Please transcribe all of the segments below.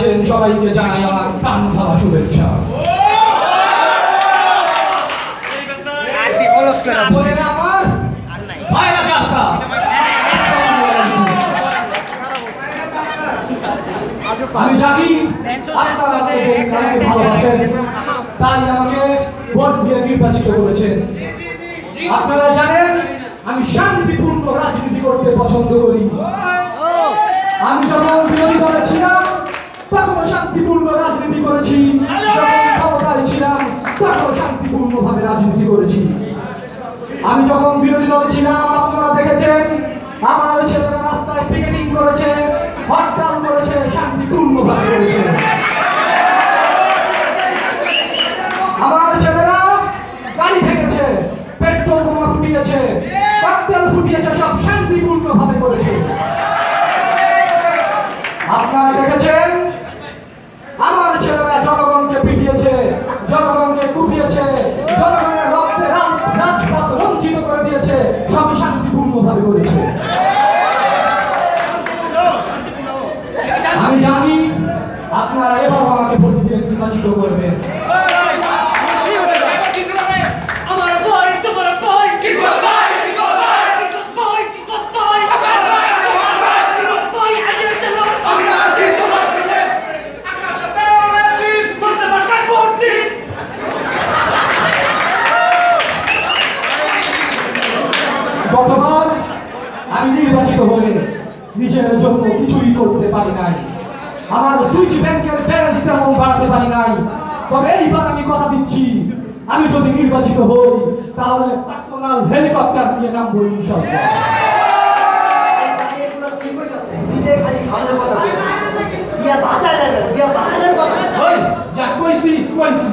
আছেন সবাইকে জানাই আমার প্রাণ ঢালা শুভেচ্ছা। বোনেরা আমার, ভাইরা যাত্রা, আমি জানি আপনারা আমাকে ভালোবাসেন, তাই আমাকে ভোট দিয়ে নির্বাচিত করেছেন। আপনারা জানেন আমি শান্তিপূর্ণ রাজনীতি করতে পছন্দ করি। আমি যখন বিরোধী দলে ছিলাম তখন শান্তিপূর্ণ রাজনীতি করেছি, যখন ক্ষমতায় ছিলাম তখন শান্তিপূর্ণভাবে রাজনীতি করেছি। আমি যখন বিরোধী দলে ছিলাম আপনারা দেখেছেন আমার ছেলেরা রাস্তায় পিকেটিং করেছে, হরতাল করেছে, শান্তিপূর্ণভাবে করেছে। আমার ছেলেরা গাড়ি ভেঙেছে, পেট্রোল বোমা ফুটিয়েছে, ককটেল ফুটিয়েছে, সব শান্তিপূর্ণভাবে করেছে। আপনারা দেখেছেন আমার ছেলেরা জনগণকে পিটিয়েছে, জনগণকে কুপিয়েছে, জনগণের রক্তে রাজপথ রঞ্জিত করে দিয়েছে, সবই শান্তিপূর্ণভাবে করেছে। আমি জানি আপনারা এবারও আমাকে ভোট দিয়ে নির্বাচিত করবেন। গতবার আমি নির্বাচিত হয়ে নিজের জন্য কিছুই করতে পারি নাই, আমার সুইচ ব্যাংকের ব্যালেন্স তেমন বাড়াতে পারি নাই। তবে এইবার আমি কথা দিচ্ছি, আমি যদি নির্বাচিত হই তাহলে পার্সোনাল হেলিকপ্টার দিয়ে নামবো ইনশাআল্লাহ। যা কইছি কইছি।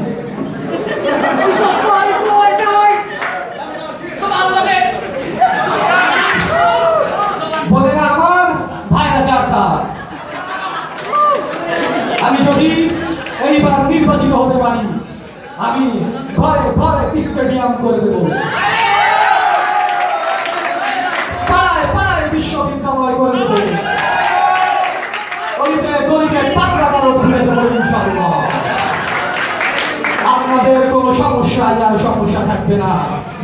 বোনেরা আমার, ভাইরা যাত্রা, আমি যদি এইবার নির্বাচিত হতে পারি আমি ঘরে ঘরে স্টেডিয়াম করে দেব, পাড়ায় পাড়ায় বিশ্ববিদ্যালয় করে দেব, গলিতে গলিতে পাতলা দরদ খুলে দেবো ইনশাআল্লাহ। আপনাদের কোনো সমস্যা আর সমস্যা থাকবে না,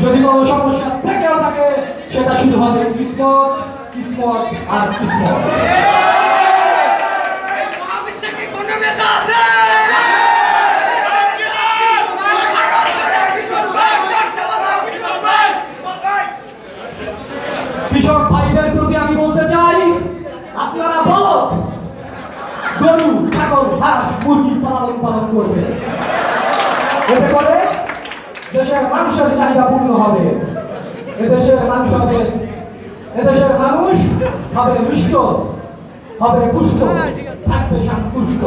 যদি কোনো সমস্যা থেকেও থাকে সেটা শুধু হবে কিসমত, কিসমত আর কিসমত। কৃষক ভাইদের প্রতি আমি বলতে চাই, আপনারা বলদ, গরু, ছাগল, হাঁস, মুরগি পালন করবে, এতে করে দেশের মানুষের চাহিদা পূর্ণ হবে, এদেশের মানুষ হবে মিষ্ট, হবে পুষ্ট, থাকবে সন্তুষ্ট।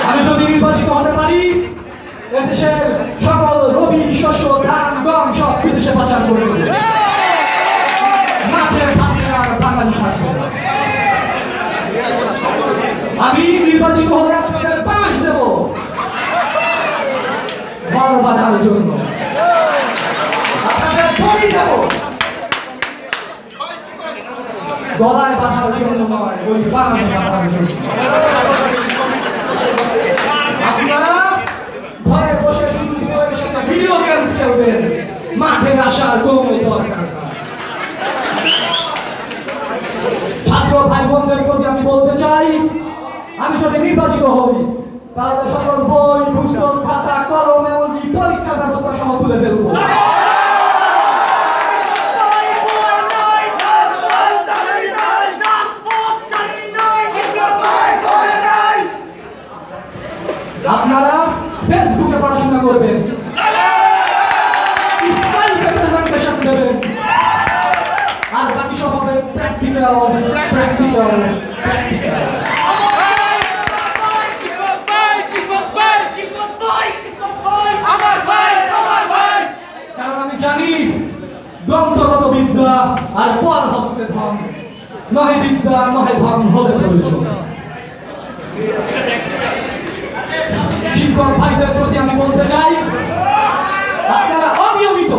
আমি যদি নির্বাচিত হতে পারি এদেশের সকল রবি শস্য, ধান, গম সব বিদেশে পাচার করে দেবে, মাছের ভাতে আর বাঙালি থাকবে। আমি নির্বাচিত হলে আপনাদের বাঁশ দেব ঘর বাঁধার জন্য, আপনাদের দড়ি দেব গলায় বাঁধার জন্য নয়, ওই বাঁশ বাঁধার জন্য। আপনারা ঘরে বসে শুধু বইয়ের সাথে ভিডিও গেমস খেলবেন, মাঠে আসার কোনো দরকার নাই। ছাত্র ভাই বোনদের প্রতি আমি বলতে চাই, আমি যদি নির্বাচিত হই তাহলে সকল বই, পুস্তক, খাতা, কলম এমনকি পরীক্ষা ব্যবস্থা সহ তুলে ফেলবো। আপনারা ফেসবুকে পড়াশোনা করবেন, স্কাইপে প্রেজেন্টেশন দেবেন, আর বাকি সব হবে প্র্যাকটিক্যাল। কারণ আমি জানি গ্রন্থগত বিদ্যা আর পর হস্তে ধন, নহে বিদ্যা নহে ধন হলে প্রয়োজন। শিক্ষক ভাইদের প্রতি আমি বলতে চাই, আপনারা অনিয়মিত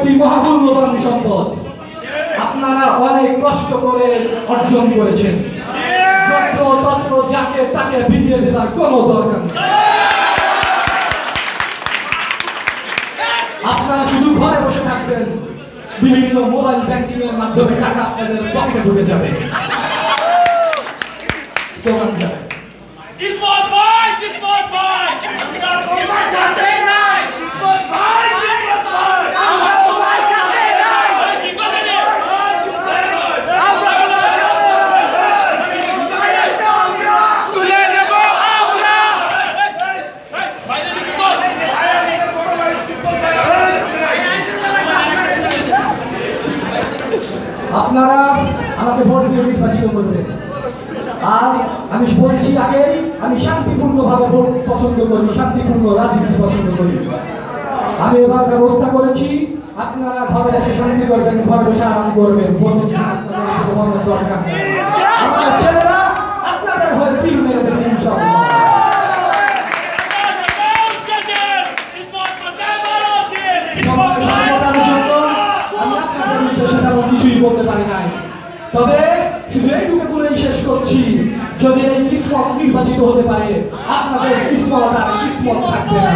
একটি মহামূল্যবান সম্পদ। আপনারা অনেক কষ্ট করে অর্জন করেছেন। যত্র তত্র যাকে তাকে বিলিয়ে দেওয়ার কোনো দরকার নেই। আপনারা শুধু ঘরে বসে থাকবেন, বিভিন্ন মোবাইল ব্যাংকিং এর মাধ্যমে টাকা আপনাদের পকেটে ঢুকে যাবে। স্লোগান যাবে কিসমত ভাই, কিসমত ভাই, আমরা তোমার সাথে নাই। কিসমত ভাই, কিসমত ভাই, আমরা তোমার সাথে নাই। কি কথা রে? আমরা তুলে নেব আমরা। ভাইরে কি কর? আপনারা আমাকে ভোট দিয়ে নির্বাচিত করবেন। আর আমি বলেছি আগেই, আমি শান্তিপূর্ণভাবে ভোট পছন্দ করি, শান্তিপূর্ণ রাজনীতি পছন্দ করি। আমি এবার ব্যবস্থা করেছি, আপনারা ঘরে এসে শান্তি করবেন, ঘরে বসে আরাম করবেন। ভোটের দরকার নেই। আমার ছেলেরা আপনাদের হয়ে সিল মেরে দেবে ইনশাআল্লাহ। সময় স্বাধীনতার জন্য আমি আপনাদের উদ্দেশ্যে তেমন কিছুই বলতে পারি নাই, তবে শুধু এইটুকু বলেই শেষ করছি, যদি এই কিসমত নির্বাচিত হতে পারে, আপনাদের কিসমত আর কিসমত থাকবে না।